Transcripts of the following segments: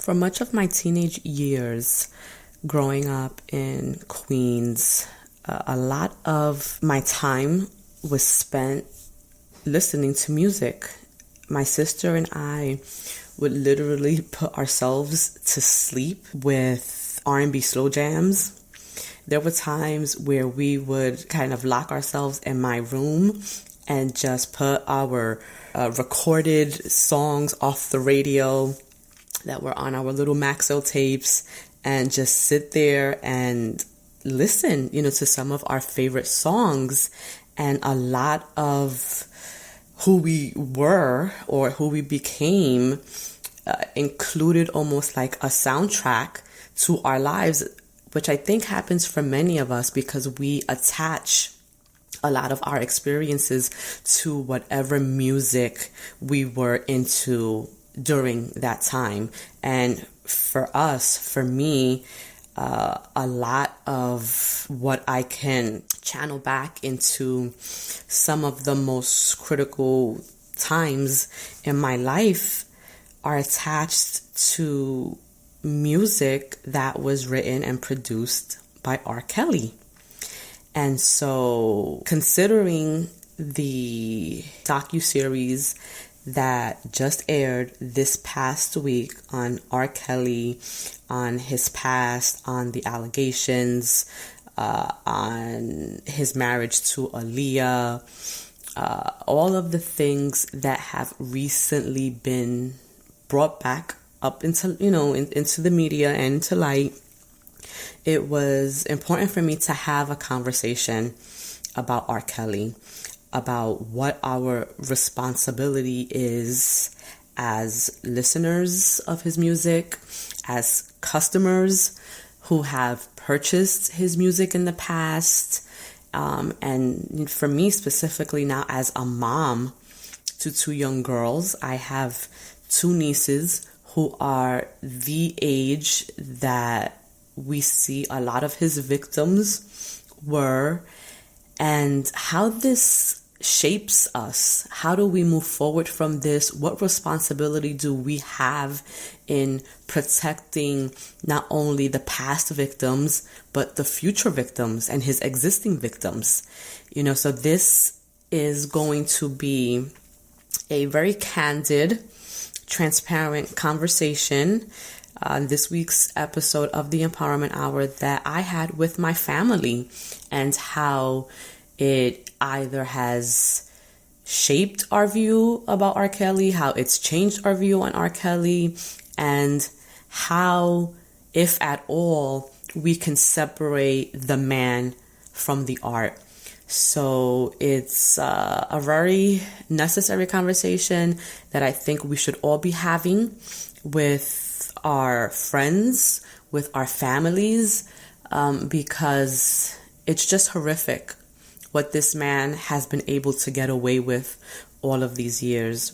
For much of my teenage years, growing up in Queens, a lot of my time was spent listening to music. My sister and I would literally put ourselves to sleep with R&B slow jams. There were times where we would kind of lock ourselves in my room and just put our recorded songs off the radio that were on our little Maxell tapes and just sit there and listen, to some of our favorite songs. And a lot of who we were or who we became included almost like a soundtrack to our lives, which I think happens for many of us because we attach a lot of our experiences to whatever music we were into during that time. And for me, a lot of what I can channel back into some of the most critical times in my life are attached to music that was written and produced by R. Kelly. And so, considering the docu-series that just aired this past week on R. Kelly, on his past, on the allegations, on his marriage to Aaliyah, all of the things that have recently been brought back up into, into the media and into light, it was important for me to have a conversation about R. Kelly, about what our responsibility is as listeners of his music, as customers who have purchased his music in the past, and for me specifically now as a mom to two young girls. I have two nieces who are the age that we see a lot of his victims were, and how this shapes us. How do we move forward from this? What responsibility do we have in protecting not only the past victims, but the future victims and his existing victims? So this is going to be a very candid, transparent conversation this week's episode of the Empowerment Hour that I had with my family, and how it either has shaped our view about R. Kelly, how it's changed our view on R. Kelly, and how, if at all, we can separate the man from the art. So it's a very necessary conversation that I think we should all be having with our friends, with our families, because it's just horrific what this man has been able to get away with all of these years.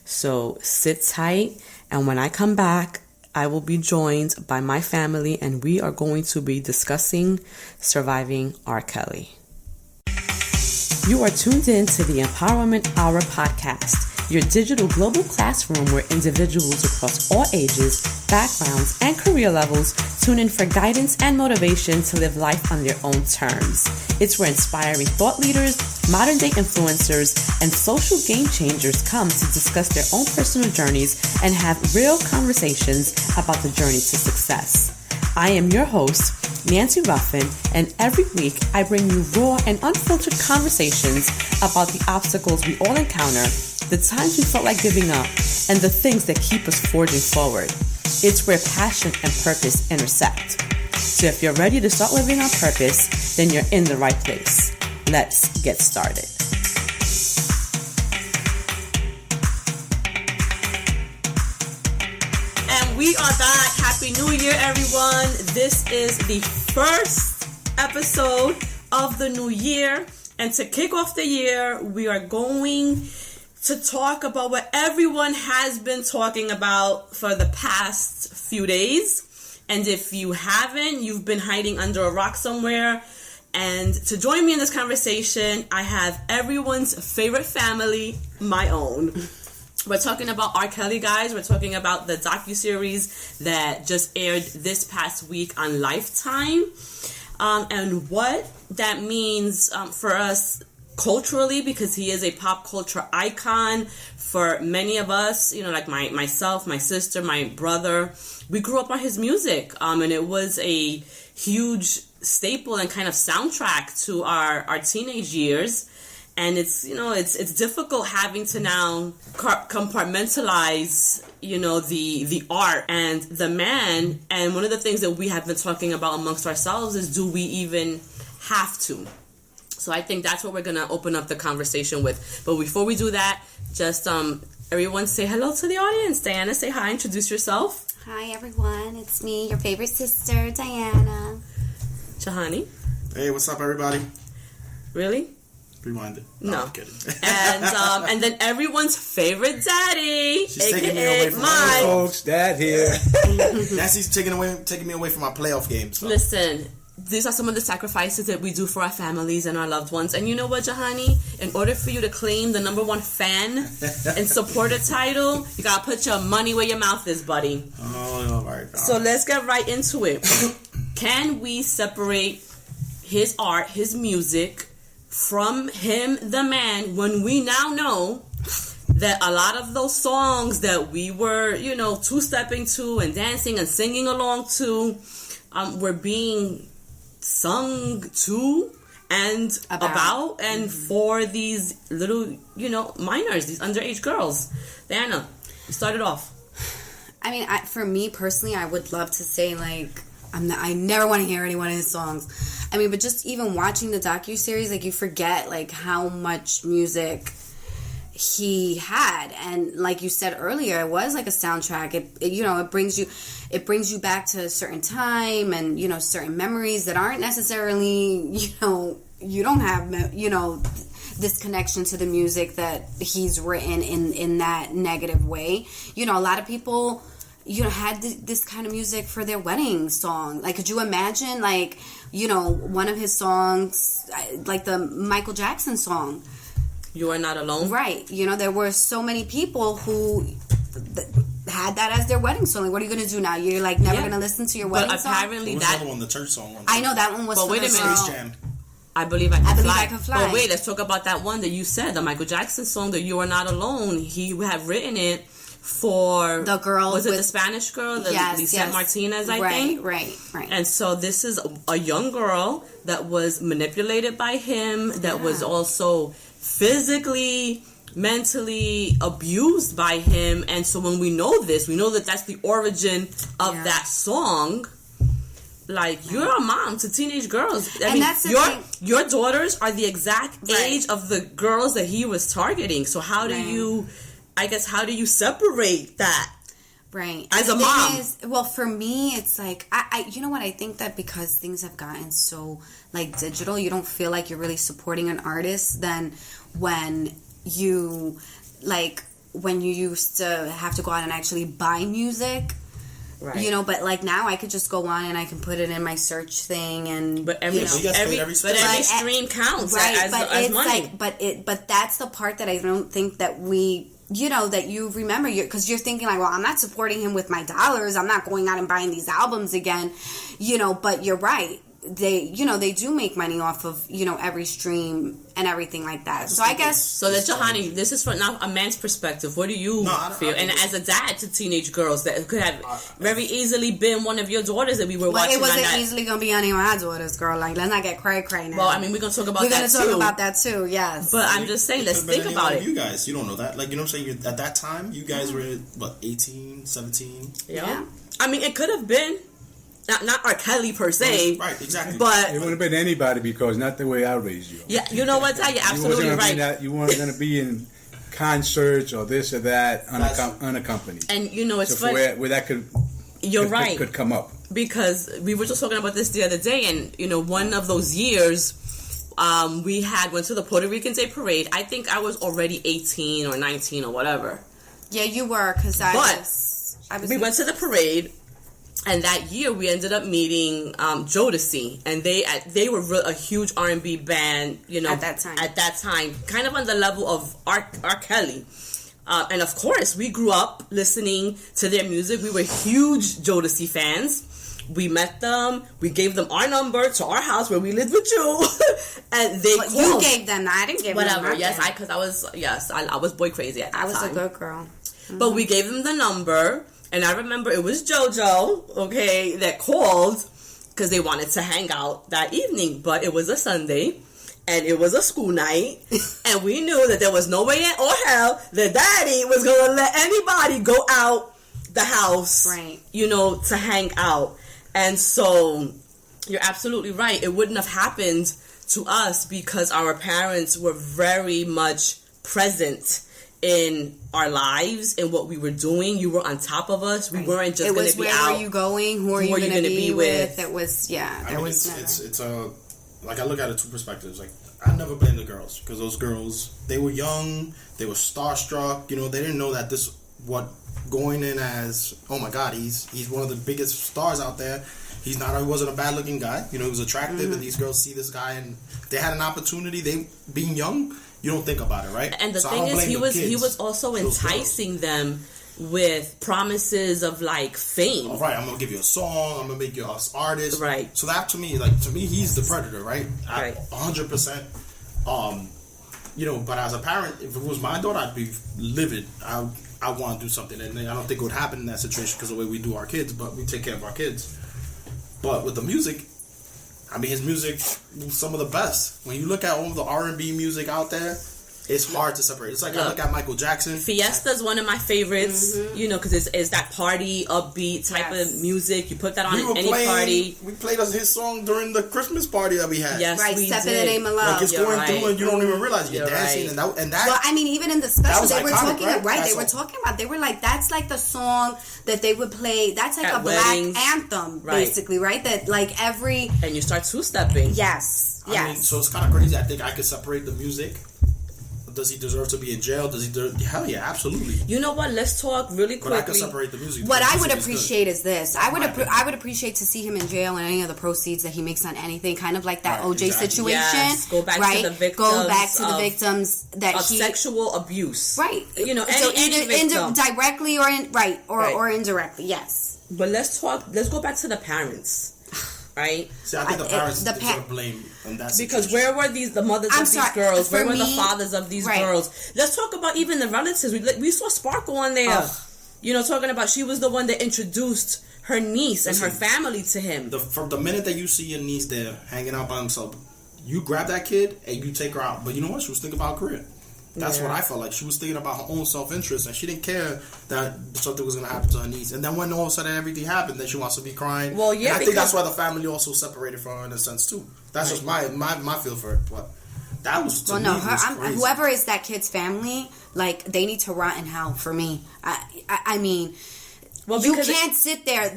So sit tight, and when I come back, I will be joined by my family, and we are going to be discussing surviving R. Kelly. You are tuned in to the Empowerment Hour podcast, your digital global classroom where individuals across all ages, backgrounds, and career levels tune in for guidance and motivation to live life on their own terms. It's where inspiring thought leaders, modern-day influencers, and social game changers come to discuss their own personal journeys and have real conversations about the journey to success. I am your host, Nancy Ruffin, and every week I bring you raw and unfiltered conversations about the obstacles we all encounter, the times we felt like giving up, and the things that keep us forging forward. It's where passion and purpose intersect. So if you're ready to start living on purpose, then you're in the right place. Let's get started. And we are back. Happy New Year, everyone. This is the first episode of the new year. And to kick off the year, we are going to talk about what everyone has been talking about for the past few days. And if you haven't, you've been hiding under a rock somewhere. And to join me in this conversation, I have everyone's favorite family, my own. We're talking about R. Kelly, guys. We're talking about the docu-series that just aired this past week on Lifetime. And what that means for us culturally, because he is a pop culture icon for many of us, like myself, my sister, my brother. We grew up on his music, and it was a huge staple and kind of soundtrack to our teenage years. And it's difficult having to now compartmentalize, the art and the man. And one of the things that we have been talking about amongst ourselves is, do we even have to? So I think that's what we're going to open up the conversation with. But before we do that, just everyone say hello to the audience. Diana, say hi. Introduce yourself. Hi, everyone. It's me, your favorite sister, Diana. Chahani. Hey, what's up, everybody? Really? Rewind it. No. I'm kidding. And then everyone's favorite daddy. She's taking me away from my folks. Dad here. Nancy's taking me away from my playoff games. So. Listen, these are some of the sacrifices that we do for our families and our loved ones. And you know what, Jahani? In order for you to claim the #1 fan and supporter title, you gotta put your money where your mouth is, buddy. Oh, all right. So let's get right into it. Can we separate his art, his music, from him, the man, when we now know that a lot of those songs that we were, two-stepping to and dancing and singing along to, were being sung to and about and for these little, minors, these underage girls. Diana, you started off. I mean, for me personally, I would love to say, I never want to hear any one of his songs. I mean, but just even watching the docu-series, you forget, how much music he had. And like you said earlier, it was like a soundtrack. It brings you back to a certain time and, certain memories that aren't necessarily, you don't have, this connection to the music that he's written in that negative way. A lot of people, had this kind of music for their wedding song. Could you imagine, one of his songs, like the Michael Jackson song, You Are Not Alone? Right. There were so many people who had that as their wedding song. What are you going to do now? You're, never going to listen to your wedding song? But apparently that... the other one, the church song one. I know that one was but wait a minute. Jam. I Believe I Can Fly. But wait, let's talk about that one that you said, the Michael Jackson song, that You Are Not Alone. He had written it for the girl. Was it the Spanish girl? Lisette Martinez, I think. Right. And so this is a young girl that was manipulated by him, that was also physically, mentally abused by him. And so when we know this, we know that that's the origin of that song. You're a mom to teenage girls. I mean, that's your daughters are the exact age of the girls that he was targeting. So how do you separate that? Right. As a mom. For me, it's I you know what? I think that because things have gotten so digital, you don't feel like you're really supporting an artist than when you used to have to go out and actually buy music. Right. But now I could just go on and I can put it in my search thing, and every stream counts, right? As money. But that's the part that I don't think that we, that you remember, because you're thinking well, I'm not supporting him with my dollars. I'm not going out and buying these albums again, But you're right. They do make money off of every stream and everything like that. So I guess that Johanny, this is from now a man's perspective. What do you feel? And as a dad to teenage girls that could have very easily been one of your daughters that we were watching. It wasn't easily gonna be any of my daughters, girl. Let's not get cray now. Well, I mean, we're gonna talk about that too. Yes, but I'm just saying, let's think about it. You guys, you don't know that. You know what I'm saying? At that time, you guys were 18, 17. Yeah. I mean, it could have been. Not R. Kelly per se. Right, exactly. But it wouldn't have been anybody, because not the way I raised you. Yeah, you know what, Ty? You're absolutely right. You weren't going to be in concerts or this or that unaccompanied. And it's funny. Where that could... You're right. Could come up. Because we were just talking about this the other day, and, one of those years, we went to the Puerto Rican Day Parade. I think I was already 18 or 19 or whatever. Yeah, you were, because we went to the parade. And that year, we ended up meeting Jodeci, and they were a huge R&B band, at that time, kind of on the level of R. Kelly. And of course, we grew up listening to their music. We were huge Jodeci fans. We met them. We gave them our number to our house where we lived with you, and they called. You gave them. I didn't give them. Whatever. Yes, I was boy crazy at that time. I was a good girl. Mm-hmm. But we gave them the number, and I remember it was JoJo, okay, that called because they wanted to hang out that evening. But it was a Sunday, and it was a school night, and we knew that there was no way in or hell that Daddy was gonna let anybody go out the house, right? To hang out. And so, you're absolutely right. It wouldn't have happened to us because our parents were very much present in our lives and what we were doing. You were on top of us. We weren't just going to be out. Where are you going? Who are you going to be with? It was, it's like I look at it two perspectives. Like, I never blame the girls because those girls, they were young, they were starstruck. They didn't know that going in as, oh my God, he's one of the biggest stars out there. He wasn't a bad looking guy. He was attractive, and these girls see this guy, and they had an opportunity. They being young, you don't think about it, right? And the thing is, he was also enticing them with promises of like fame. All right, I'm gonna give you a song. I'm gonna make you an artist. Right. So that to me, he's the predator, right? Right. 100%. But as a parent, if it was my daughter, I'd be livid. I want to do something, and I don't think it would happen in that situation because of the way we do our kids, but we take care of our kids. But with the music, his music was some of the best. When you look at all the R&B music out there, it's hard to separate. It's like I look at Michael Jackson. Fiesta's one of my favorites, because it's that party, upbeat type of music. You put that on any party. We played his song during the Christmas party that we had. Yes, right, we Step did. in the Name of Love. Like it's going through and you don't even realize you're dancing. Right. And that. Well, even in the special, they were talking right? They were talking about. They were like, that's like the song that they would play. That's like at a weddings. black anthem, basically, right? That like every and you start two-stepping. Yes. So it's kind of crazy. I think I could separate the music. Does he deserve to be in jail? Hell yeah, absolutely. You know what? Let's talk really quickly. But I can separate the music. What I would appreciate is this. I would appreciate to see him in jail and any of the proceeds that he makes on anything, kind of like that OJ situation. Yes, go back to the victims. Go back to the victims of sexual abuse. Right. Any victim. Directly or indirectly. Yes. But let's go back to the parents. Right? See, I think the parents deserve blame on that situation. Because where were the mothers of these girls? Where were the fathers of these girls? Let's talk about even the relatives. We saw Sparkle on there. Talking about she was the one that introduced her niece and her family to him. From the minute that you see your niece there hanging out by himself, you grab that kid and you take her out. But you know what? She was thinking about her career. That's what I felt like. She was thinking about her own self-interest, and she didn't care that something was going to happen to her niece. And then when all of a sudden everything happened, then she wants to be crying. Well, yeah, and I think that's why the family also separated from her in a sense too. That's just my feel for it. But that was crazy. Whoever is that kid's family, like they need to rot in hell. For me, I mean, you can't sit there.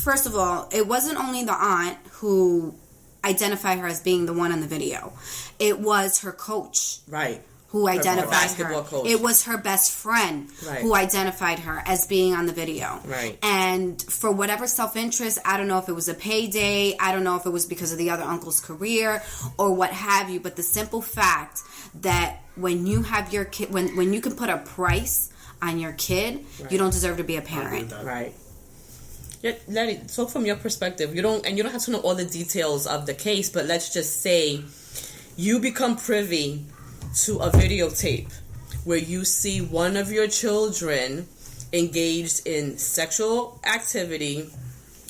First of all, it wasn't only the aunt who identified her as being the one on the video. It was her coach, right? Who identified her. Coach. It was her best friend who identified her as being on the video. Right. And for whatever self-interest, I don't know if it was a payday, I don't know if it was because of the other uncle's career or what have you, but the simple fact that when you have your kid, when you can put a price on your kid, you don't deserve to be a parent. Right. Letty, talk from your perspective. You don't have to know all the details of the case, but let's just say you become privy to a videotape where you see one of your children engaged in sexual activity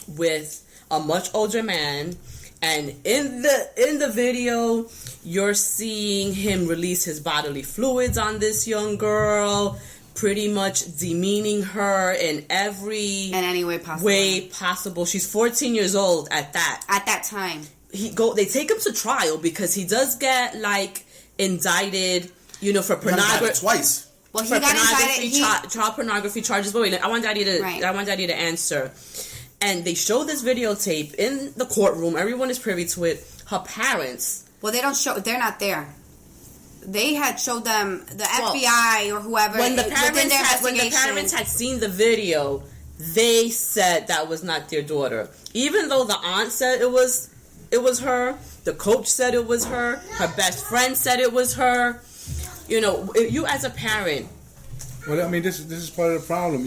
with a much older man, and in the video you're seeing him release his bodily fluids on this young girl, pretty much demeaning her in any way possible. She's 14 years old at that time. They take him to trial because he does get indicted, for pornography twice. Well, he got indicted. Child pornography charges. But wait, I want Daddy to answer. And they show this videotape in the courtroom. Everyone is privy to it. Her parents. Well, they don't show. They're not there. They had showed them the FBI or whoever. When the parents had seen the video, they said that was not their daughter. Even though the aunt said it was her. The coach said it was her. Her best friend said it was her. You as a parent, Well, I mean, this is part of the problem.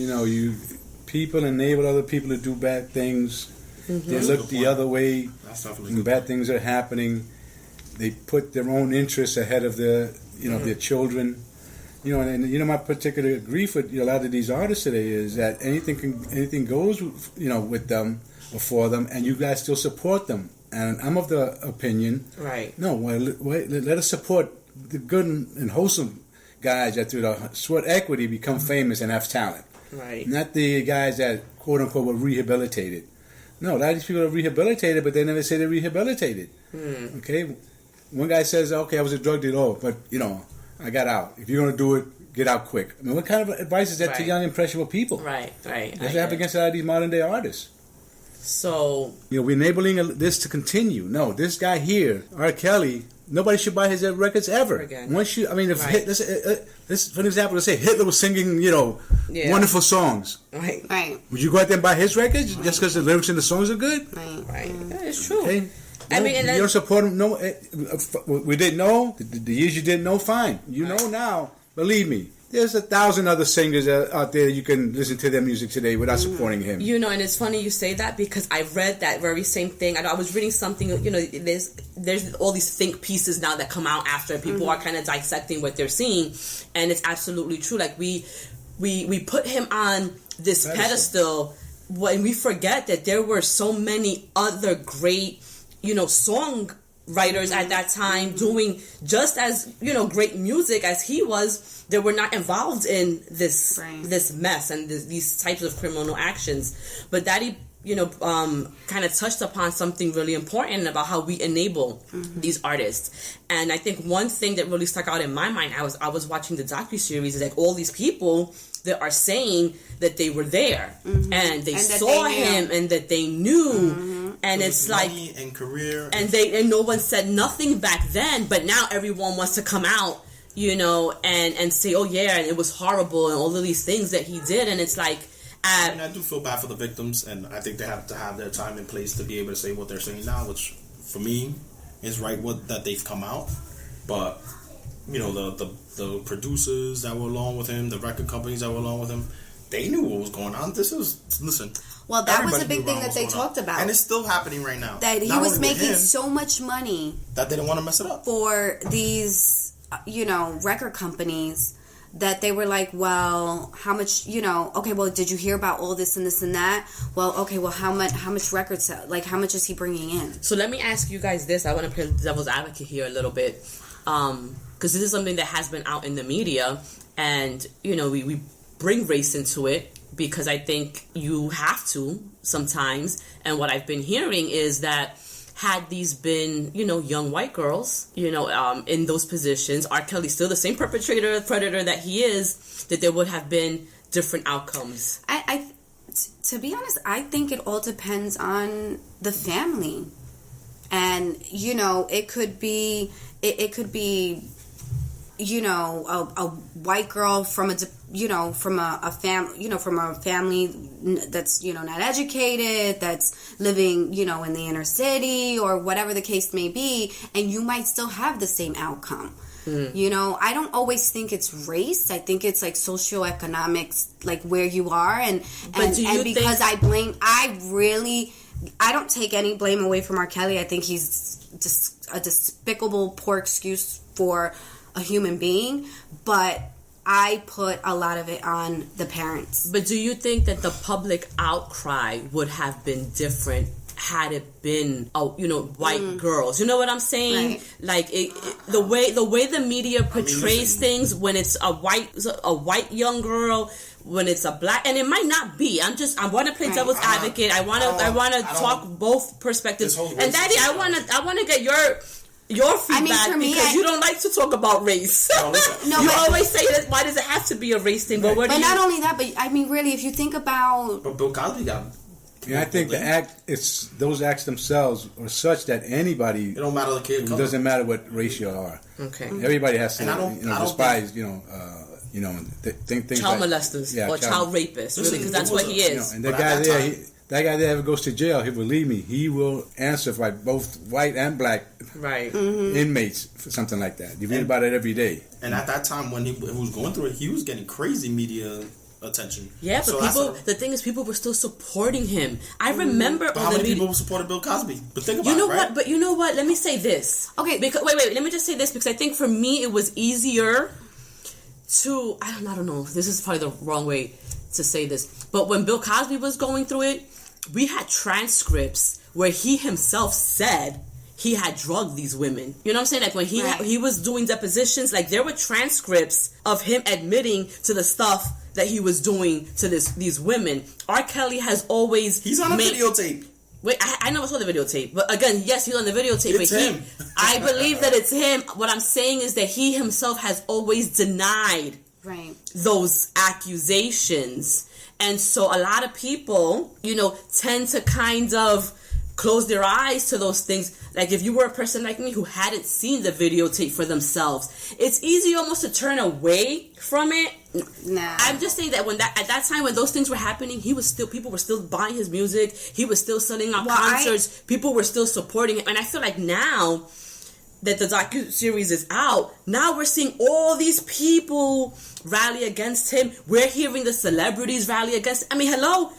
People enable other people to do bad things. Mm-hmm. They look the other way when bad things are happening. They put their own interests ahead of their children. My particular grief with a lot of these artists today is that anything goes, with them or for them, and you guys still support them. And I'm of the opinion, right? No, let us support the good and wholesome guys that through the sweat equity become famous and have talent. Right. Not the guys that quote unquote were rehabilitated. No, a lot of these people are rehabilitated, but they never say they're rehabilitated. Okay? One guy says, okay, I was a drug dealer, but I got out. If you're gonna do it, get out quick. I mean, what kind of advice is that to young impressionable people? Right. That's what happens against a lot of these modern day artists. So we're enabling this to continue. No, this guy here, R. Kelly, nobody should buy his records ever. Again. Once you, I mean, if this for an example, let's say Hitler was singing, wonderful songs. Right. Would you go out there and buy his records just because the lyrics in the songs are good? Right. That is true. Okay. I mean, you don't support him. No, we didn't know the years you didn't know. Fine, know now. Believe me. There's 1,000 other singers out there you can listen to their music today without supporting him. And it's funny you say that because I read that very same thing. I was reading something, there's all these think pieces now that come out after people are kind of dissecting what they're seeing. And it's absolutely true. Like we put him on this pedestal when we forget that there were so many other great, song writers at that time doing just as great music as he was. They were not involved in this mess and these types of criminal actions. But Daddy, kind of touched upon something really important about how we enable these artists. And I think one thing that really stuck out in my mind, I was watching the docu-series, is like all these people that are saying that they were there and they saw him and that they knew. And it's like and career and no one said nothing back then, but now everyone wants to come out, and say, oh yeah, and it was horrible and all of these things that he did. And it's like, I do feel bad for the victims, and I think they have to have their time in place to be able to say what they're saying now, which for me is right that they've come out. But the producers that were along with him, the record companies that were along with him, they knew what was going on. Listen. Well, that was a big thing that they talked about, and it's still happening right now. That he was making so much money that they didn't want to mess it up for these, record companies, that they were like, well, how much, okay, well, did you hear about all this and this and that? Well, okay, well, how much records, like, how much is he bringing in? So let me ask you guys this. I want to play devil's advocate here a little bit, because this is something that has been out in the media, and, we bring race into it because I think you have to sometimes. And what I've been hearing is that had these been, young white girls, in those positions, R. Kelly's still the same predator that he is, that there would have been different outcomes. To be honest, I think it all depends on the family. And, it could be, a white girl from a family that's, not educated, that's living, in the inner city or whatever the case may be, and you might still have the same outcome. I don't always think it's race. I think it's like socioeconomics, like where you are, and because I don't take any blame away from R. Kelly. I think he's just a despicable, poor excuse for a human being, but I put a lot of it on the parents. But do you think that the public outcry would have been different had it been, white girls? You know what I'm saying? Right. Like the way the media portrays things when it's a white young girl, when it's a black, and it might not be. I want to play devil's advocate. I want to talk both perspectives. And Daddy, I want to get your feedback, because you don't like to talk about race. You always say that. Why does it have to be a race thing? But not only that, but I mean, really, if you think about, but Bill Cosby got. Yeah, I think those acts themselves are such that anybody. It don't matter the kid. It doesn't matter what race you are. Okay. Everybody has to, despise, think child molesters or child rapists, really, because that's what he is. And the guy there, that guy that ever goes to jail, he believe me, he will answer for both white and black inmates for something like that. You read about it every day. And at that time when he was going through it, he was getting crazy media attention. Yeah, but the thing is, people were still supporting him. I remember how many people supported Bill Cosby? But think about what? But you know what? Let me say this. Okay, because wait. Let me just say this, because I think for me it was easier to I don't know. This is probably the wrong way to say this, but when Bill Cosby was going through it, we had transcripts where he himself said he had drugged these women. You know what I'm saying? Like when he was doing depositions, like there were transcripts of him admitting to the stuff that he was doing to these women. R. Kelly has always he's on a videotape. Wait, I know it's on the videotape, but again, yes, he's on the videotape. It's him. I believe that it's him. What I'm saying is that he himself has always denied those accusations. And so a lot of people, tend to kind of close their eyes to those things. Like if you were a person like me who hadn't seen the videotape for themselves, it's easy almost to turn away from it. Nah. I'm just saying that at that time when those things were happening, people were still buying his music. He was still selling out concerts. People were still supporting him. And I feel like now that the docu-series is out, now we're seeing all these people rally against him. We're hearing the celebrities rally against him. I mean, hello?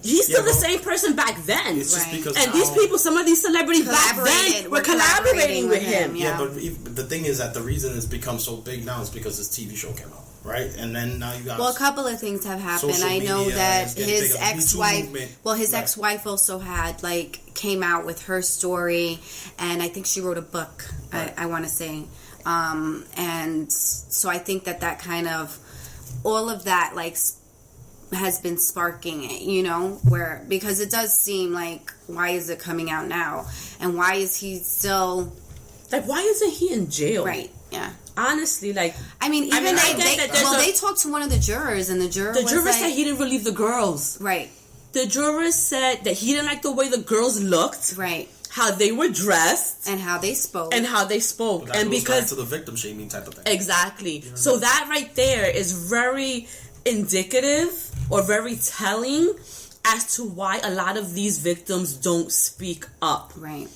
He's still the same person back then. It's just because and these people, some of these celebrities back then were collaborating with him. Yeah, but the thing is that the reason it's become so big now is because this TV show came out, right? And then now you got... Well, a couple of things have happened. I know that his ex-wife... Well, his ex-wife also had, came out with her story, and I think she wrote a book, I want to say. And so I think that kind of... All of that, has been sparking it, because it does seem like, why is it coming out now? And why is he still... why isn't he in jail? Right, yeah. Honestly, I mean, even they talked to one of the jurors, and the juror said he didn't relieve the girls. Right. The juror said that he didn't like the way the girls looked. Right. How they were dressed. And how they spoke. Well, that and goes back to the victim shaming type of thing. Exactly. So that right there is very indicative or very telling as to why a lot of these victims don't speak up. Right.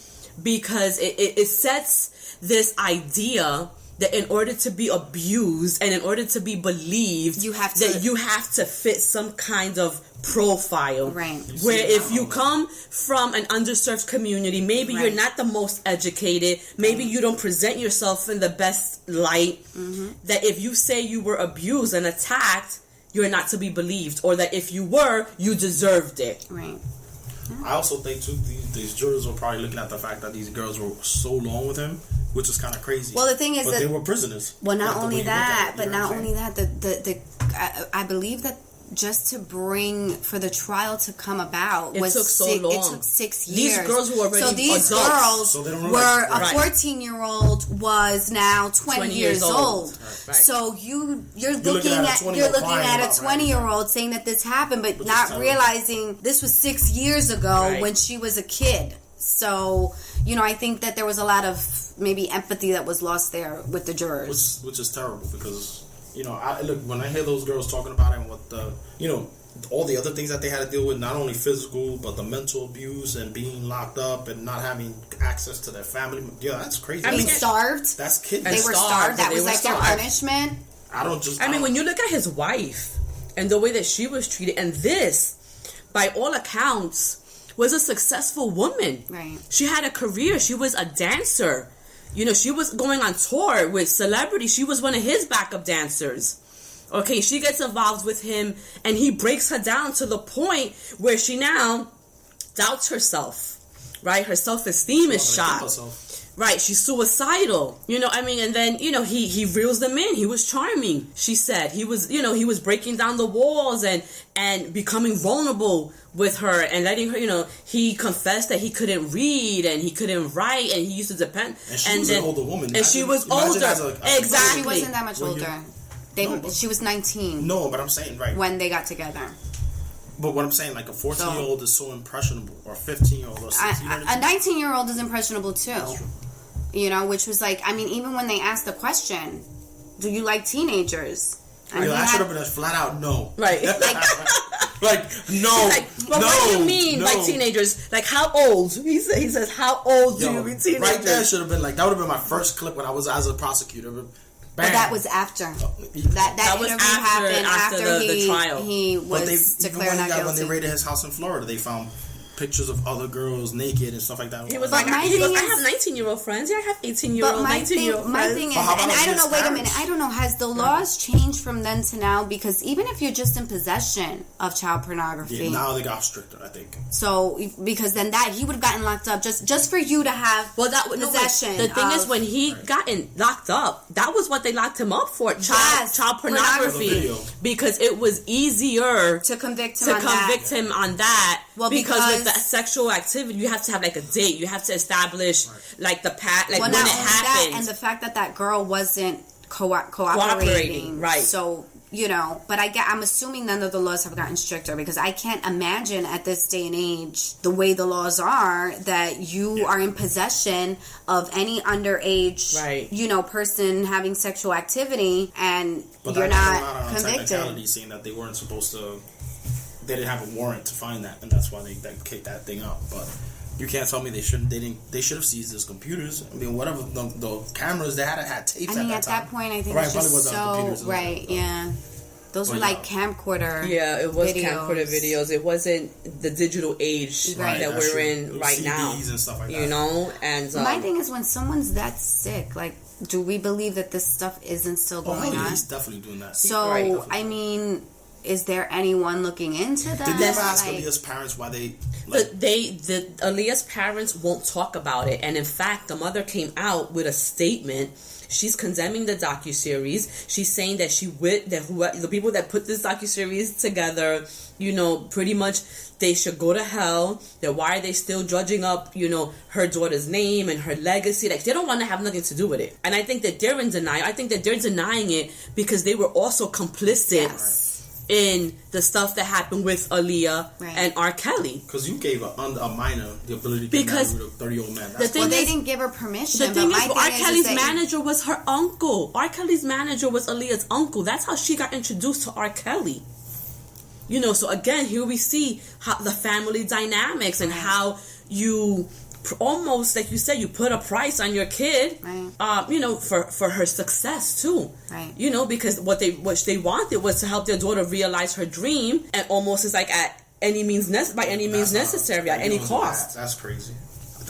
Because it sets this idea that in order to be abused and in order to be believed, you have to fit some kind of profile. Right. Where if you come from an underserved community, maybe you're not the most educated, maybe you don't present yourself in the best light, that if you say you were abused and attacked, you're not to be believed, or that if you were, you deserved it. Right. I also think too these jurors were probably looking at the fact that these girls were so long with him, which is kind of crazy. Well, the thing is that they were prisoners. Well, not only that, I believe that just to bring for the trial to come about took so long. It took 6 years. These girls were already so these adults. girls were a 14-year-old was now 20 years old. Right. So you're looking at a 20-year-old saying that this happened, but not realizing this was 6 years ago when she was a kid. So I think that there was a lot of maybe empathy that was lost there with the jurors, which is terrible because. When I hear those girls talking about it and what all the other things that they had to deal with, not only physical, but the mental abuse and being locked up and not having access to their family. Yeah, that's crazy. I mean, starved. That's kids. They were starved. That was their punishment. I mean, when you look at his wife and the way that she was treated, and this, by all accounts, was a successful woman. Right. She had a career. She was a dancer. She was going on tour with celebrities. She was one of his backup dancers. Okay, she gets involved with him, and he breaks her down to the point where she now doubts herself, right? Her self-esteem is shot. Right, she's suicidal. And then, he reels them in. He was charming, she said. He was breaking down the walls and becoming vulnerable with her and letting her, he confessed that he couldn't read and he couldn't write and he used to depend. And she was an older woman. And she was older. Exactly. She wasn't that much older. She was 19. No, but I'm saying, right. When they got together. But what I'm saying, a 14-year-old is so impressionable, or a 15-year-old, or 16-year-old. A 19-year-old is impressionable too. That's true. Which was even when they asked the question, do you like teenagers? I should have been flat out no. Right. Like, no. Like, but what do you mean by teenagers? Like, how old? He says, how old do you mean teenagers? Right there should have been like, that would have been my first clip when I was as a prosecutor. Bam. But that was after. That was interview happened after the trial. He was declared not guilty. When they raided his house in Florida, they found pictures of other girls naked and stuff like that. He was like, I have 19-year-old friends. Yeah, I have 18-year-old, 19-year-old friends. My thing is, and I don't know, wait a minute, I don't know, has the laws changed from then to now? Because even if you're just in possession of child pornography. Yeah, now they got stricter, I think. So, because then he would have gotten locked up just for you to have possession. The thing is, when he gotten locked up, that was what they locked him up for, child pornography. Because it was easier to convict him on that. Well, because with the sexual activity, you have to have like a date. You have to establish like the when it happened. And the fact that girl wasn't cooperating, right? So but I'm assuming none of the laws have gotten stricter, because I can't imagine at this day and age, the way the laws are, that you are in possession of any underage, person having sexual activity, and you're not convicted. Saying that they weren't supposed to. They didn't have a warrant to find that, and that's why they kicked that thing out. But you can't tell me they shouldn't. They should have seized his computers. I mean, whatever the cameras they had tapes. I mean, at that point, I think it's just so right. Yeah, those were like camcorder. Yeah, it was videos. Camcorder videos. It wasn't the digital age that we're in right CDs now. And stuff like that. And my thing is, when someone's that sick, like, do we believe that this stuff isn't still going on? He's definitely doing that. So I mean. Is there anyone looking into that? Did they ever ask Aaliyah's parents why they... Aaliyah's parents won't talk about it. And in fact, the mother came out with a statement. She's condemning the docu-series. She's saying that the people that put this docu-series together, pretty much they should go to hell. That why are they still judging up, her daughter's name and her legacy? Like, they don't want to have nothing to do with it. And I think that they're in denial. I think that they're denying it because they were also complicit in the stuff that happened with Aaliyah and R. Kelly. Because you gave a minor the ability to get married with a 30-year-old man. They didn't give her permission. The thing is, R. Kelly's manager was her uncle. R. Kelly's manager was Aaliyah's uncle. That's how she got introduced to R. Kelly. So again, here we see how the family dynamics and how you... almost like you said, you put a price on your kid, for her success too, because what they wanted was to help their daughter realize her dream, and almost is like at any means necessary, at any cost. That's crazy.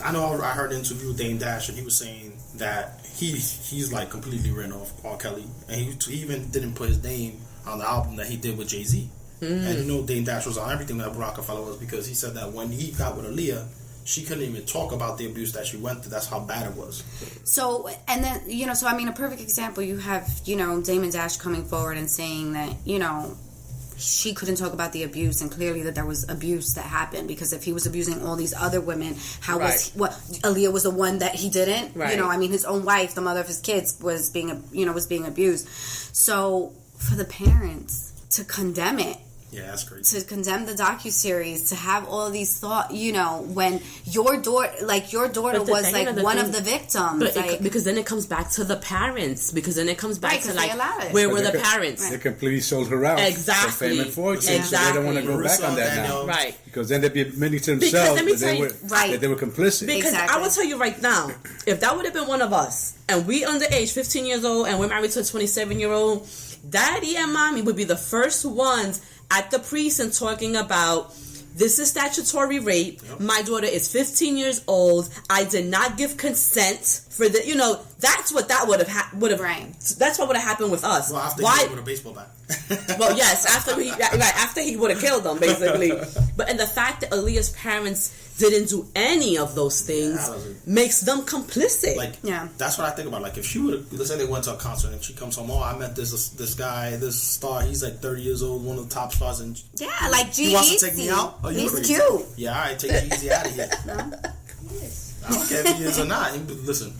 I know I heard an interview with Dame Dash, and he was saying that he's like completely written off R. Kelly, and he even didn't put his name on the album that he did with Jay-Z. And Dame Dash was on everything that Rockefeller was, because he said that when he got with Aaliyah, she couldn't even talk about the abuse that she went through. That's how bad it was. So, and then, a perfect example, you have, Damon Dash coming forward and saying that, she couldn't talk about the abuse, and clearly that there was abuse that happened, because if he was abusing all these other women, Aaliyah was the one that he didn't? His own wife, the mother of his kids, was being abused. So, for the parents to condemn it, yeah, that's crazy. To condemn the docu-series, to have all these thoughts, when your daughter was like one of the victims. Because then it comes back to the parents. Because then it comes back to like, where were the parents? They completely sold her out. Exactly. For fame and fortune. Exactly. So they don't want to go back on that now. Right. Because then they'd be admitting to themselves that they were complicit. Because I will tell you right now, if that would have been one of us, and we underage, 15 years old, and we're married to a 27-year-old, Daddy and Mommy would be the first ones at the precinct talking about, this is statutory rape. Yep. My daughter is 15 years old. I did not give consent for the, that's what that would have right. That's what would have happened with us. Well, after he hit with a baseball bat. Well, yes, after he would have killed them, basically. But and the fact that Aaliyah's parents didn't do any of those things makes them complicit. That's what I think about. Like, if she would have, let's say they went to a concert and she comes home, I met this guy, this star, he's like 30 years old, one of the top stars, and like G-Eazy. He wants to take me out? Oh, he's crazy. Cute. Yeah, I take G-Eazy out of here. No? I don't care if he is or not. Listen,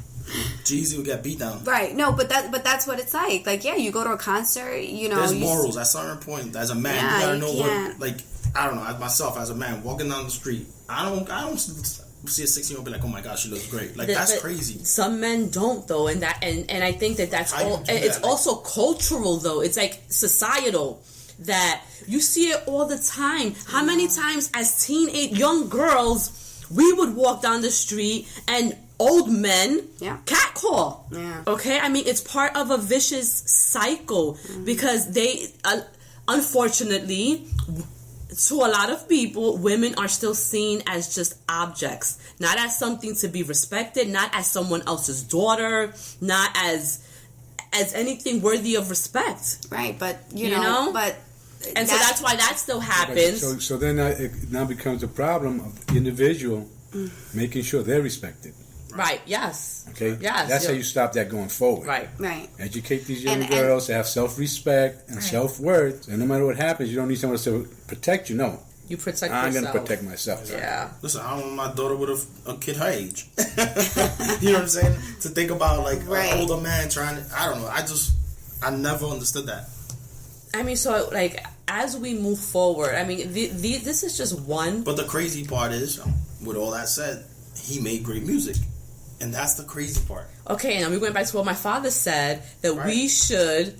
G-Eazy will get beat down. Right. No, but that's what it's like. Like, you go to a concert, There's morals. At a certain point, as a man, you gotta know what, like, I don't know, myself as a man, walking down the street, I don't see a 16-year-old be like, oh my gosh, she looks great. Like, that's crazy. Some men don't, though, and I think that's all. It's also cultural, though. It's like societal. that you see it all the time. How many times as young girls we would walk down the street and old men catcall? Yeah. Okay, I mean, it's part of a vicious cycle because they, unfortunately, to a lot of people, women are still seen as just objects, not as something to be respected, not as someone else's daughter, not as anything worthy of respect. Right, but you know, but and so that's why that still happens. So then it now becomes a problem of the individual making sure they're respected. Right. Yes. Okay. Yes. That's how you stop that going forward. Right. Right. Educate these young girls to have self-respect and self-worth, and no matter what happens, you don't need someone to protect you. No, you protect yourself. I'm going to protect myself. Yeah. Listen, I don't want my daughter with a kid her age. You know what I'm saying? To think about like an older man trying to. I don't know. I never understood that. I mean, so like as we move forward, I mean, this is just one. But the crazy part is, with all that said, he made great music. And that's the crazy part. Okay, and we went back to what my father said, that we should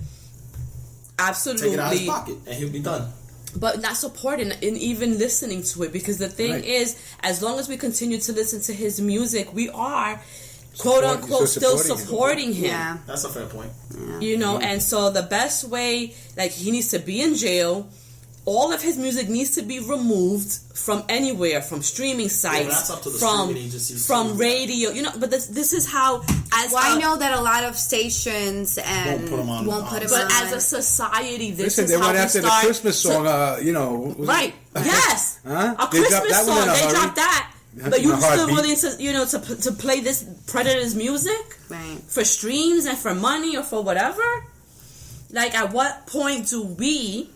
absolutely take it out of his pocket and he'll be done. But not supporting and even listening to it, because the thing is, as long as we continue to listen to his music, we are quote unquote still supporting him. Yeah, that's a fair point. Yeah. You know, and so the best way, like, he needs to be in jail. All of his music needs to be removed from anywhere, from streaming sites, that's up to the streaming agencies from radio. You know, but this is how. I know that a lot of stations won't put them on. But as a society, this Listen, is they how went we after start. The Christmas song, you know. Right? Yes. A They dropped Christmas that one song. in a They hurry. dropped that. But you still willing to to play this Predator's music for streams and for money or for whatever? Like, at what point do we,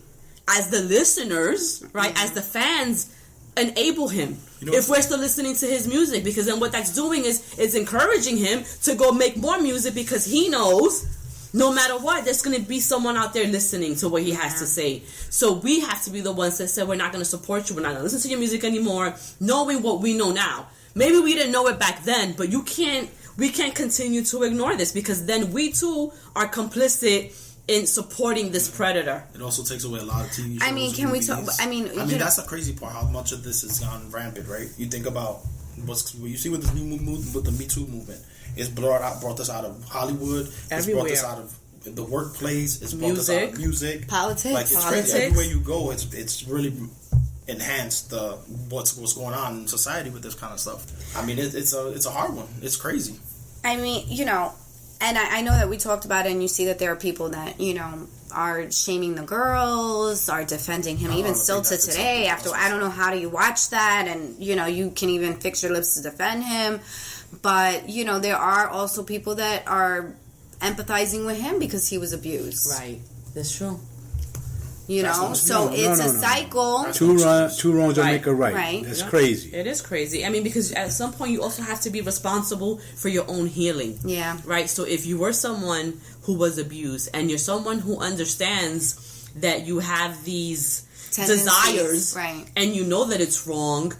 as the listeners, right, as the fans, enable him if we're still listening to his music? Because then what that's doing is encouraging him to go make more music, because he knows no matter what, there's going to be someone out there listening to what he has to say. So we have to be the ones that say, we're not going to support you, we're not going to listen to your music anymore, knowing what we know now. Maybe we didn't know it back then, but we can't continue to ignore this, because then we too are complicit in supporting this predator. It also takes away a lot of TV shows. I mean, can we talk? I mean, that's the crazy part. How much of this has gone rampant, right? You think about what you see with this new movement, with the Me Too movement. It's brought us out of Hollywood. Everywhere. It's brought us out of the workplace. It's brought us out of music, politics. Like, it's crazy. Everywhere you go, it's really enhanced what's going on in society with this kind of stuff. I mean, it's a hard one. It's crazy. I mean, you know. And I know that we talked about it, and you see that there are people that, you know, are shaming the girls, are defending him, even still to today. After, I don't know, how do you watch that? And, you know, you can even fix your lips to defend him. But, you know, there are also people that are empathizing with him because he was abused. Right. That's true. You know, so it's a cycle. Two wrongs don't make a right. Right. That's crazy. It is crazy. I mean, because at some point you also have to be responsible for your own healing. Yeah. Right? So if you were someone who was abused, and you're someone who understands that you have these desires, right, and you know that it's wrong,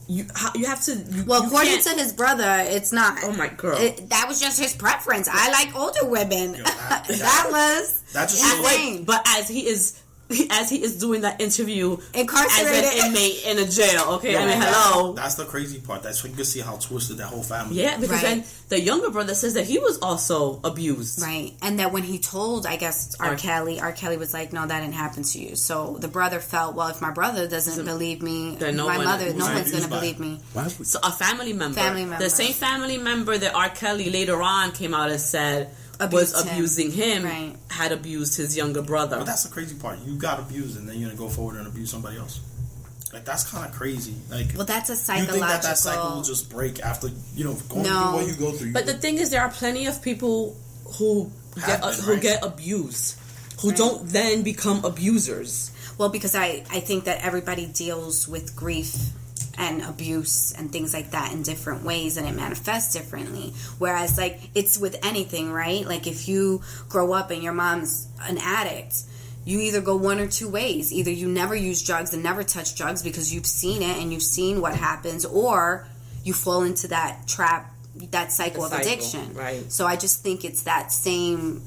you have to. According to his brother, it's not. Oh my girl, that was just his preference. I like older women. That was insane. But as he is doing that interview incarcerated as an inmate in a jail, okay? I mean, hello. That's the crazy part. That's when you can see how twisted that whole family. Yeah, because then the younger brother says that he was also abused, right? And that when he told, I guess, R. Kelly was like, "No, that didn't happen to you." So the brother felt, well, if my brother doesn't believe me, then no one's going to believe me. So a family member, the same family member that R. Kelly later on came out and said was abusing him, had abused his younger brother. But that's the crazy part. You got abused, and then you're gonna go forward and abuse somebody else. Like, that's kind of crazy. Like, well, that's a psychological. You think that cycle will just break after going through what you go through? But the thing is, there are plenty of people who get abused, who don't then become abusers. Well, because I think that everybody deals with grief and abuse and things like that in different ways, and it manifests differently. Whereas, like, it's with anything, right? Like, if you grow up and your mom's an addict, you either go one or two ways. Either you never use drugs and never touch drugs because you've seen it and you've seen what happens, or you fall into that trap, that cycle of addiction. Right. So I just think it's that same,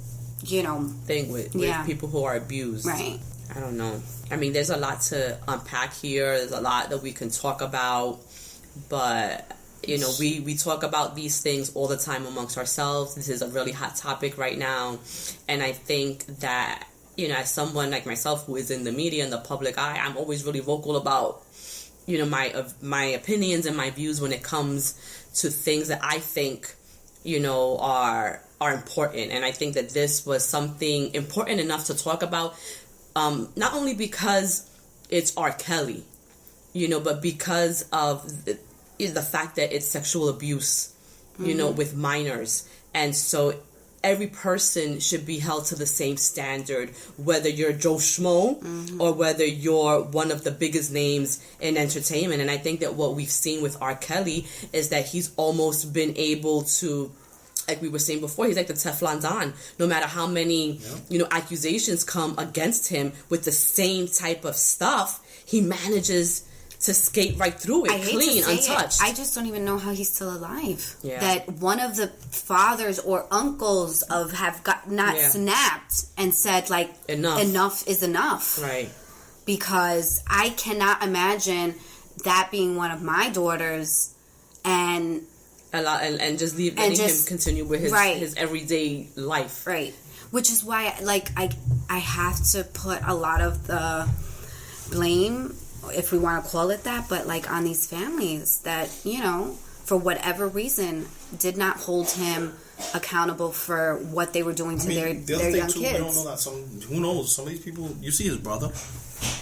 thing with people who are abused. Right. I don't know. I mean, there's a lot to unpack here. There's a lot that we can talk about, but you know, we talk about these things all the time amongst ourselves. This is a really hot topic right now, and I think that, you know, as someone like myself who is in the media and the public eye, I'm always really vocal about, you know, my opinions and my views when it comes to things that I think, you know, are important. And I think that this was something important enough to talk about, not only because it's R. Kelly, you know, but because of the fact that it's sexual abuse, you know, with minors. And so every person should be held to the same standard, whether you're Joe Schmo or whether you're one of the biggest names in entertainment. And I think that what we've seen with R. Kelly is that he's almost been able to, like we were saying before, he's like the Teflon Don. No matter how many, you know, accusations come against him with the same type of stuff, he manages to skate right through it, clean, untouched. I just don't even know how he's still alive. Yeah. That one of the fathers or uncles of have not snapped and said, like, enough is enough. Right. Because I cannot imagine that being one of my daughters and just letting him continue with his everyday life. Right. Which is why, like, I have to put a lot of the blame, if we want to call it that, but like on these families that, you know, for whatever reason did not hold him accountable for what they were doing to their young kids. We don't know that who knows, some of these people, you see his brother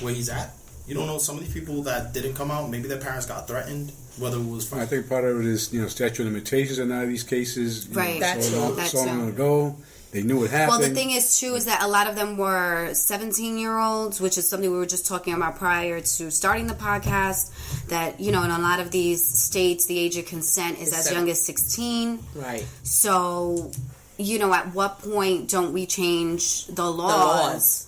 where he's at, you don't know, some of these people that didn't come out, maybe their parents got threatened, whether it was I think part of it is, you know, statute of limitations in a lot of these cases, right? So long ago. They knew it happened. Well, the thing is, too, is that a lot of them were 17-year-olds, which is something we were just talking about prior to starting the podcast, that, you know, in a lot of these states, the age of consent is as young as 16. Right. So, you know, at what point don't we change the laws?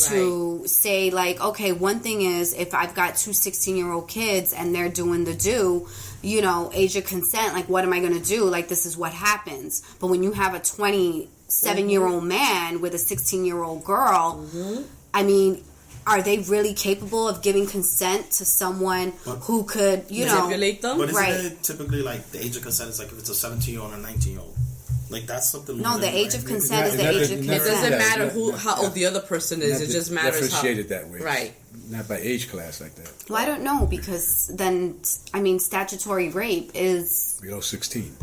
To say, like, okay, one thing is, if I've got two 16-year-old kids and they're doing the do, you know, age of consent, like, what am I going to do? Like, this is what happens. But when you have a 27-year-old man with a 16-year-old girl, I mean, are they really capable of giving consent to someone who could, you know, manipulate them? But isn't it typically, like, the age of consent is like if it's a 17-year-old and a 19-year-old? Like, that's something. No, the age of consent is the age of consent. It doesn't matter how old the other person is. It just matters differentiated that way, right? Not by age class like that. Well, I don't know, because then, I mean, statutory rape is below 16.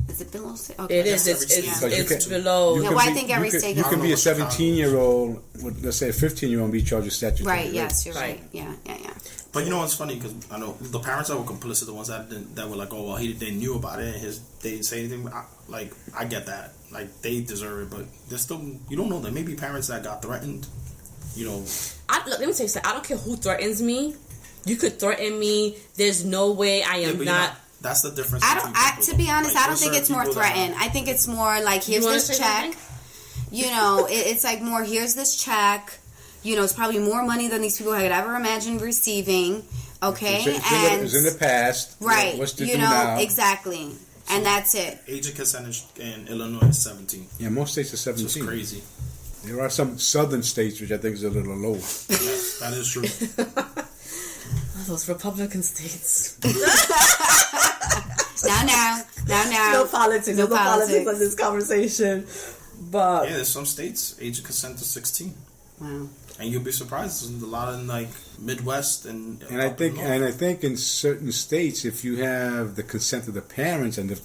Is it below? Okay. It is. It's below. No, I think every state. You can be a 17-year-old, let's say a 15-year-old, and be charged with statutory rape. Right. Yes, you're right. Yeah. But you know what's funny? Because I know the parents that were complicit, the ones that were like, oh, well, they knew about it and they didn't say anything. I get that. Like, they deserve it, but there's still, you don't know. There may be parents that got threatened, you know. Look, let me tell you something. I don't care who threatens me. You could threaten me. There's no way I am not. That's the difference. To be honest, I don't think it's more threatened. I think it's more like, here's this check. You know, it's like more, here's this check. You know, it's probably more money than these people had ever imagined receiving. Okay, and it's in the past. Right. What's to do now? Exactly. So, and that's it. Age of consent in Illinois is 17. Yeah, most states are 17. So it's crazy. There are some southern states which I think is a little low. Yes, that is true. Those Republican states. Now. No politics. No politics on this conversation. But yeah, there's some states age of consent is 16. Wow. And you'll be surprised. There's a lot in like Midwest and I think in certain states, if you have the consent of the parents and the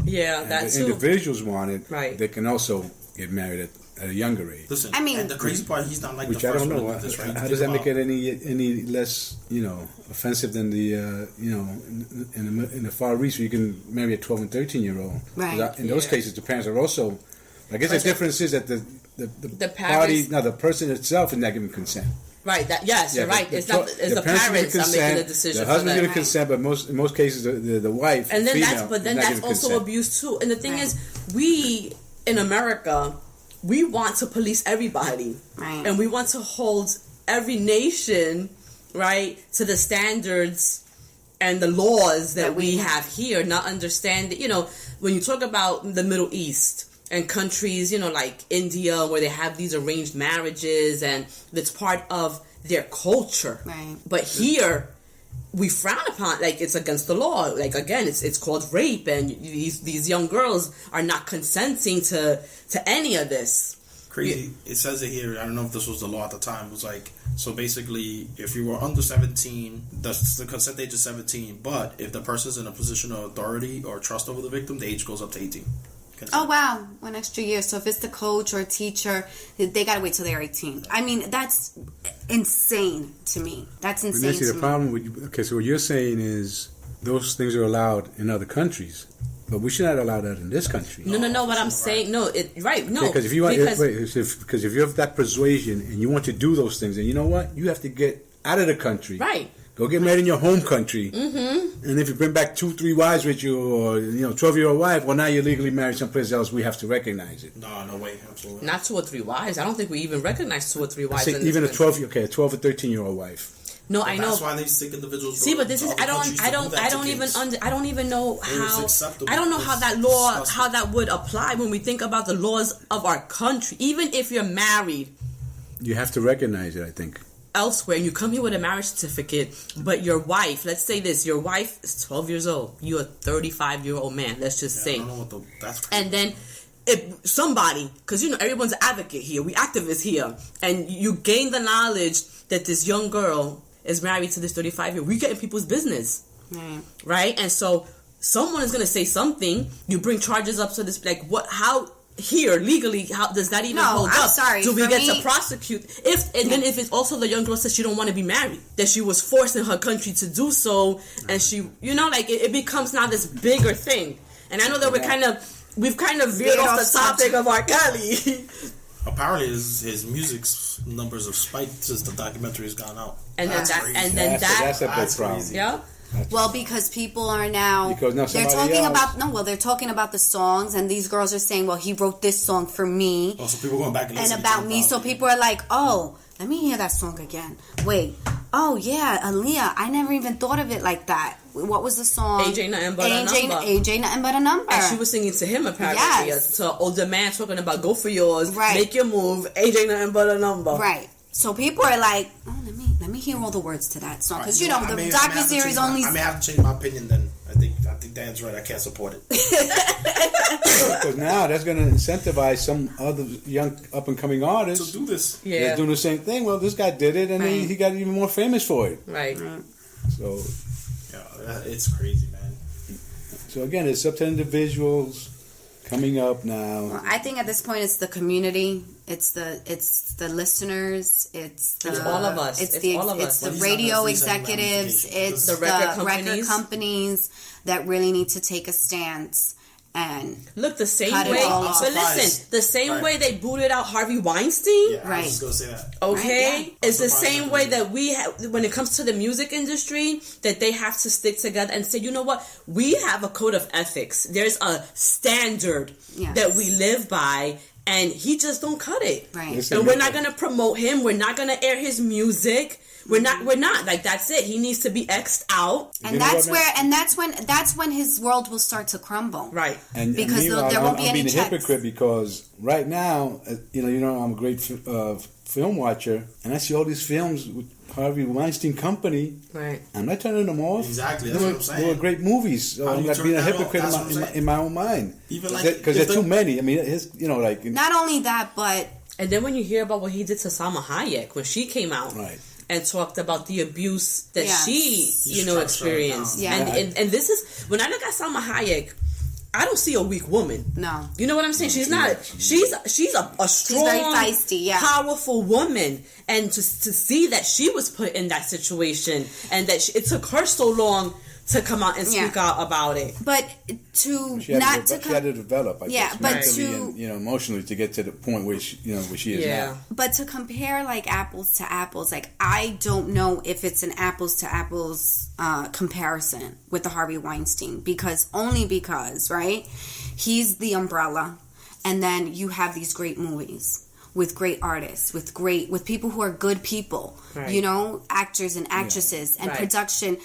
individuals want it, right, they can also get married at a younger age. Listen, I mean, and the crazy part, he's not like which the first I don't know. one this, right? How does that make it any less, you know, offensive than the you know, in the Far East where you can marry a 12 and 13-year-old? Right. In those cases, the parents are also. I guess the difference is that the parents, the person itself is not giving consent. Right. You're right. It's the parents are making the decision. The husband's going to consent, but in most cases the wife. And then female, that's also consent. Abuse too. And the thing is, we in America, we want to police everybody, right, and we want to hold every nation, right, to the standards and the laws that we have here. Not understand, you know, when you talk about the Middle East. and countries, like India, where they have these arranged marriages, and it's part of their culture. Right. But here, we frown upon, it's against the law. Again, it's called rape, and these young girls are not consenting to any of this. Crazy. It says it here. I don't know if this was the law at the time. It was so basically, if you were under 17, the consent age is 17. But if the person's in a position of authority or trust over the victim, the age goes up to 18. Oh, wow. 1 extra year. So if it's the coach or teacher, they got to wait till they're 18. I mean, that's insane to me. That's insane Nancy, to the me. problem so what you're saying is those things are allowed in other countries. But we should not allow that in this country. No. What I'm saying, no. Because if you want, because if you have that persuasion and you want to do those things, and you know what, you have to get out of the country. Right. Go get married in your home country. Mm-hmm. And if you bring back 2-3 wives with you, or 12-year-old wife, well, now you're legally married someplace else. We have to recognize it. No way, absolutely. Not 2 or 3 wives. I don't think we even recognize 2 or 3 wives. Even a 12 or 13-year-old wife. No, but I know. That's why they sick individuals. See, but this is I don't even know how how that would apply when we think about the laws of our country. Even if you're married, you have to recognize it, I think. Elsewhere, and you come here with a marriage certificate, but your wife, let's say this, your wife is 12 years old, you're a 35-year-old man, let's just say. I don't know that's crazy. And then if somebody, because everyone's an advocate here, we activists here, and you gain the knowledge that this young girl is married to this 35-year-old, we get in people's business. Right? And so someone is going to say something, you bring charges up to this, how here legally, how does that even hold up? Sorry, do we get to prosecute then if it's also the young girl says she don't want to be married, that she was forced in her country to do so, and she it becomes now this bigger thing. And I know that we've kind of veered off the topic of R. Kelly. Apparently his music's numbers have spiked since the documentary has gone out. And that's a big problem. Yeah. Well, because people are now they're talking about the songs, and these girls are saying, well, he wrote this song for me. Oh, so people going back and listening about me. So people are like, oh, let me hear that song again. Wait, oh yeah, Aaliyah, I never even thought of it like that. What was the song? AJ Nothing But a Number. AJ Nothing But a Number. And she was singing to him, apparently. Yes. To an older man talking about go for yours, right. Make your move, AJ Nothing But a Number. Right. So people are like, oh, let me hear all the words to that song, because the docu-series only. I may have to change my opinion. Then I think Dan's right. I can't support it. Because now that's going to incentivize some other young up and coming artists to do this. Yeah, they're doing the same thing. Well, this guy did it, and he got even more famous for it. Right. So, yeah, it's crazy, man. So again, it's up to individuals coming up now. Well, I think at this point it's the community, it's the listeners, it's all of us. It's the radio executives, it's the record companies that really need to take a stance and look the same way. But listen, the same way they booted out Harvey Weinstein. Yeah, I was just gonna say that. Okay, right, it's the same way that we have when it comes to the music industry, that they have to stick together and say, you know what, we have a code of ethics. There's a standard that we live by. And he just don't cut it. Right. Listen, and we're not going to promote him. We're not going to air his music. We're not. That's it. He needs to be X'd out. And that's when his world will start to crumble. Right. And because there won't be any checks. I'm being a hypocrite because right now, I'm a great film watcher, and I see all these films with Harvey Weinstein Company. Right. I'm not turning them off. Exactly. That's what I'm saying. They were great movies. So I'm not being a hypocrite in my own mind. Even because there are too many. I mean, not only that, but and then when you hear about what he did to Salma Hayek when she came out. Right. And talked about the abuse that she, experienced. Yeah. And this is when I look at Salma Hayek, I don't see a weak woman. No. You know what I'm saying? She's not. She's a strong, she's very feisty, powerful woman. And to see that she was put in that situation and that it took her so long to come out and speak out about it. But she had to develop, I guess, but mentally and emotionally to get to the point where she is now. But to compare apples to apples, I don't know if it's an apples to apples comparison with the Harvey Weinstein because right, he's the umbrella, and then you have these great movies. with great artists, with people who are good people, right. you know, actors and actresses and production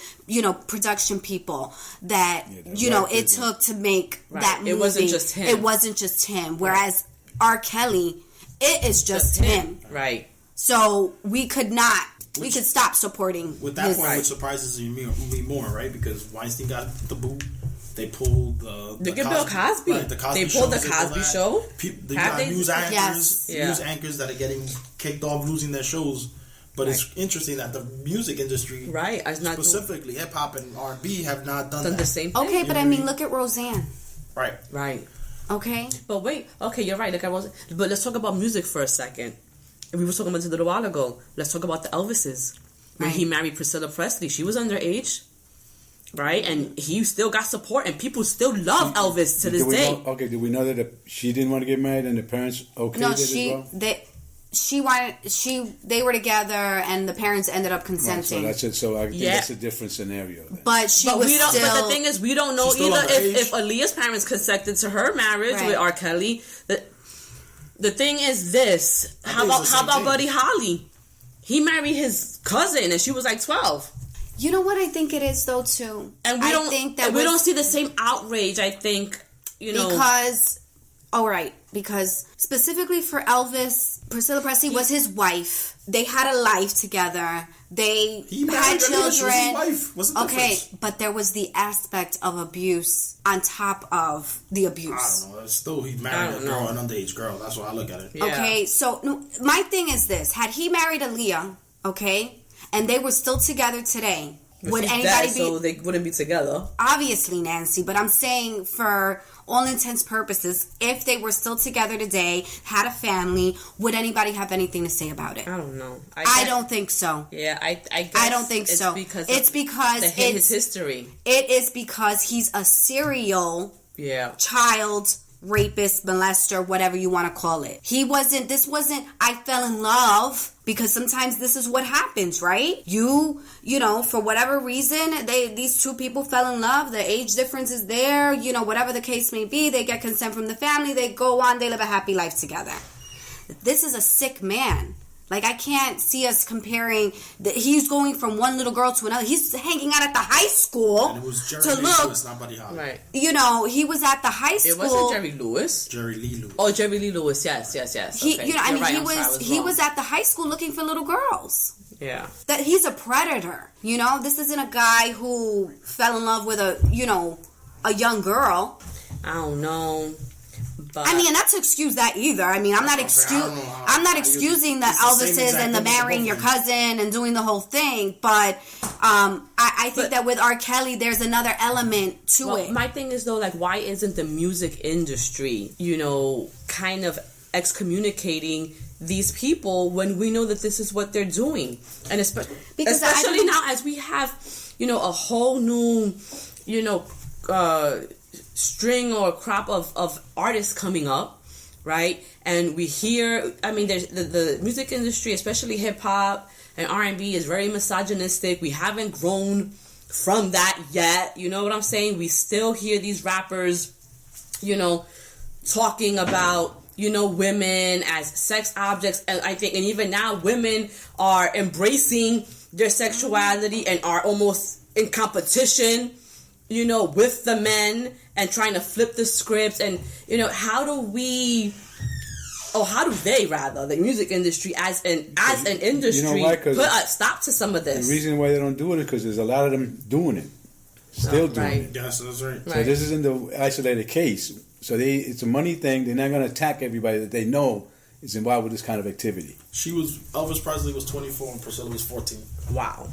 people that, you know, it took to make that movie. It wasn't just him. It wasn't just him. Whereas R. Kelly, it is just him. Right. So we could stop supporting. With that point, which surprises me more, right? Because Weinstein got the boot. They pulled the Bill Cosby. Right, the Cosby they pulled the Cosby show. News anchors that are getting kicked off, losing their shows. But it's interesting that the music industry, specifically hip hop and R&B, have not done the same thing. Okay, but I mean, look at Roseanne. Right. Okay. But wait. Okay, you're right. But let's talk about music for a second. We were talking about it a little while ago. Let's talk about the Elvises. When he married Priscilla Presley, she was underage. Right, and he still got support, and people still love Elvis to this day. Did we know that she didn't want to get married, and the parents they were together, and the parents ended up consenting. Right, so that's it. So I think that's a different scenario. Then. But the thing is, we don't know either if Aaliyah's parents consented to her marriage with R. Kelly. The thing is this: how about Buddy Holly? He married his cousin, and she was like 12. You know what I think it is though too, and we don't see the same outrage. I think because specifically for Elvis, Priscilla Presley was his wife. They had a life together. They had children. But there was the aspect of abuse on top of the abuse. I don't know. Still, he married an underage girl. That's why I look at it. Yeah. Okay, so my thing is this: had he married Aaliyah, and they were still together today, would anybody be... So they wouldn't be together. Obviously, Nancy, but I'm saying for all intents purposes, if they were still together today, had a family, would anybody have anything to say about it? I don't know. I don't think so. Yeah, I guess I don't think so. It's because his history. It is because he's a serial child rapist, molester, whatever you want to call it. This wasn't, I fell in love, because sometimes this is what happens, right? You know, for whatever reason, these two people fell in love, the age difference is there, you know, whatever the case may be, they get consent from the family, they go on, they live a happy life together. This is a sick man. Like, I can't see us comparing. He's going from one little girl to another. He's hanging out at the high school. And it was Jerry Lee Lewis, not Buddy Holly. Right. You know, he was at the high school. It wasn't Jerry Lewis. Jerry Lee Lewis. Oh, Jerry Lee Lewis. Yes. He was at the high school looking for little girls. Yeah. That he's a predator. You know, this isn't a guy who fell in love with a young girl. I don't know. But I mean, not to excuse that either. I mean, I'm not excusing the Elvises and the marrying your cousin and doing the whole thing. But I think that with R. Kelly, there's another element to it. My thing is, though, like, why isn't the music industry, kind of excommunicating these people when we know that this is what they're doing? And especially now, as we have, a whole new, string or crop of artists coming up, right? And we hear, I mean, there's the music industry, especially hip-hop and R&B, is very misogynistic. We haven't grown from that yet, you know what I'm saying? We still hear these rappers, talking about, women as sex objects. And I think, and even now, women are embracing their sexuality and are almost in competition, with the men, and trying to flip the scripts. And, how do they, the music industry as an industry, put a stop to some of this? The reason why they don't do it is because there's a lot of them doing it. Still doing it. Yes, that's right. So this isn't the isolated case. So it's a money thing. They're not going to attack everybody that they know is involved with this kind of activity. Elvis Presley was 24 and Priscilla was 14. Wow.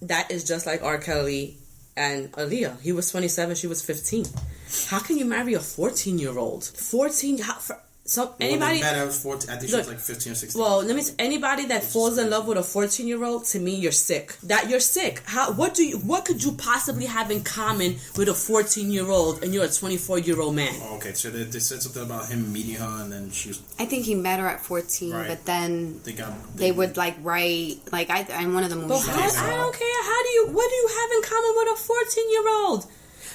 That is just like R. Kelly and Aaliyah. He was 27, she was 15. How can you marry a 14-year-old? 14? Anybody? When they met, I was 14. I think she was like 15 or 16. Well, anybody that falls in love with a 14-year-old, to me, you're sick. You're sick. What could you possibly have in common with a 14-year-old and you're a 24-year-old man? Oh, okay, so they said something about him meeting her, and then she was... I think he met her at 14, right. But then they would write, in one of the movies. But I don't care. What do you have in common with a 14-year-old?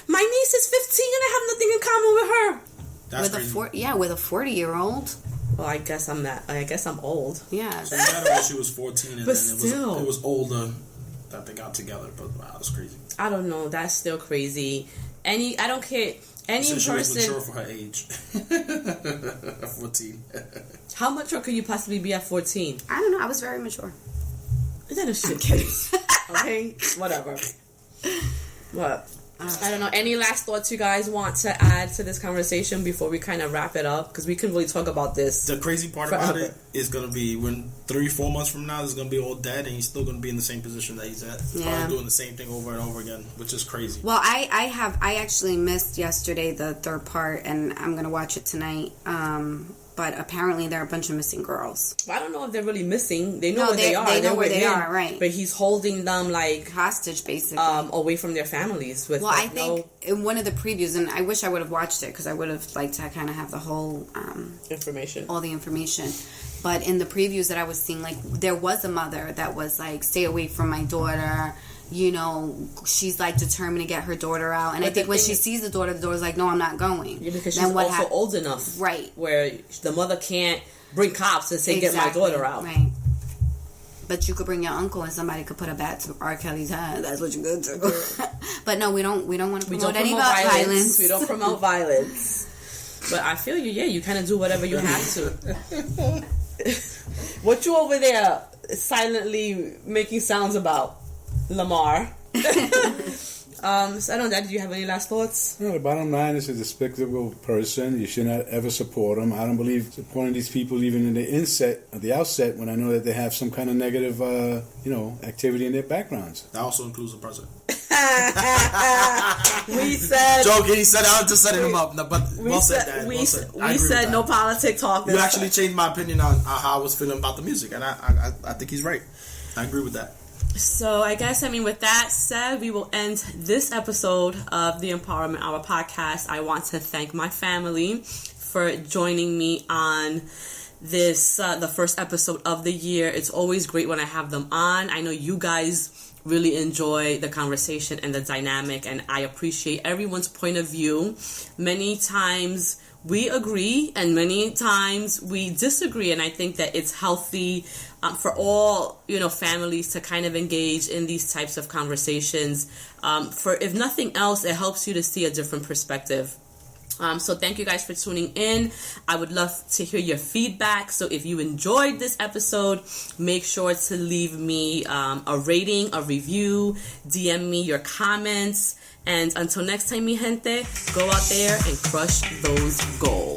My niece is 15 and I have nothing in common with her. That's with crazy. with a 40-year-old. Well, I guess I'm old. Yeah. So you met her when she was 14, and But then still. it was older that they got together. But wow, that's crazy. I don't know. That's still crazy. I don't care. Any She was person. mature for her age. 14. How mature could you possibly be at 14? I don't know. I was very mature. Is that a shit case? Okay, whatever. What? I don't know. Any last thoughts you guys want to add to this conversation before we kind of wrap it up? Because we can really talk about this. The crazy part about it is going to be when 3-4 months from now, he's going to be all dead, and he's still going to be in the same position that he's at. Yeah. Probably doing the same thing over and over again, which is crazy. Well, I actually missed yesterday the third part, and I'm going to watch it tonight. But apparently there are a bunch of missing girls. I don't know if they're really missing. They know where they are. They know They're where with they him, are, right. But he's holding them like hostage, basically. away from their families. With I think in one of the previews, and I wish I would have watched it because I would have liked to kind of have the whole information. all the information. But in the previews that I was seeing, like, there was a mother that was like, stay away from my daughter. You know, she's like determined to get her daughter out. And I think when she sees the daughter's like, no, I'm not going. Yeah, because she's also old enough. Right. Where the mother can't bring cops and say, get my daughter out. Right. But you could bring your uncle and somebody could put a bat to R. Kelly's head. That's what you could do. But no, we don't want to promote any violence. We don't promote violence. But I feel you, yeah, you kind of do whatever you have to. What you over there silently making sounds about, Lamar? So I don't know, did you have any last thoughts? No, the bottom line is a despicable person. You should not ever support them. I don't believe supporting these people even in the outset when I know that they have some kind of negative, activity in their backgrounds. That also includes the president. We said... Joking, he said, I was just setting him up. No, but well said, Dad. We said no politic talk. You actually changed my opinion on how I was feeling about the music, and I think he's right. I agree with that. So with that said, we will end this episode of the Empowerment Hour podcast. I want to thank my family for joining me on this, the first episode of the year. It's always great when I have them on. I know you guys really enjoy the conversation and the dynamic, and I appreciate everyone's point of view. Many times we agree and many times we disagree, and I think that it's healthy for all families to kind of engage in these types of conversations. For if nothing else, it helps you to see a different perspective. So thank you guys for tuning in. I would love to hear your feedback. So if you enjoyed this episode, make sure to leave me a rating, a review, DM me your comments. And until next time, mi gente, go out there and crush those goals.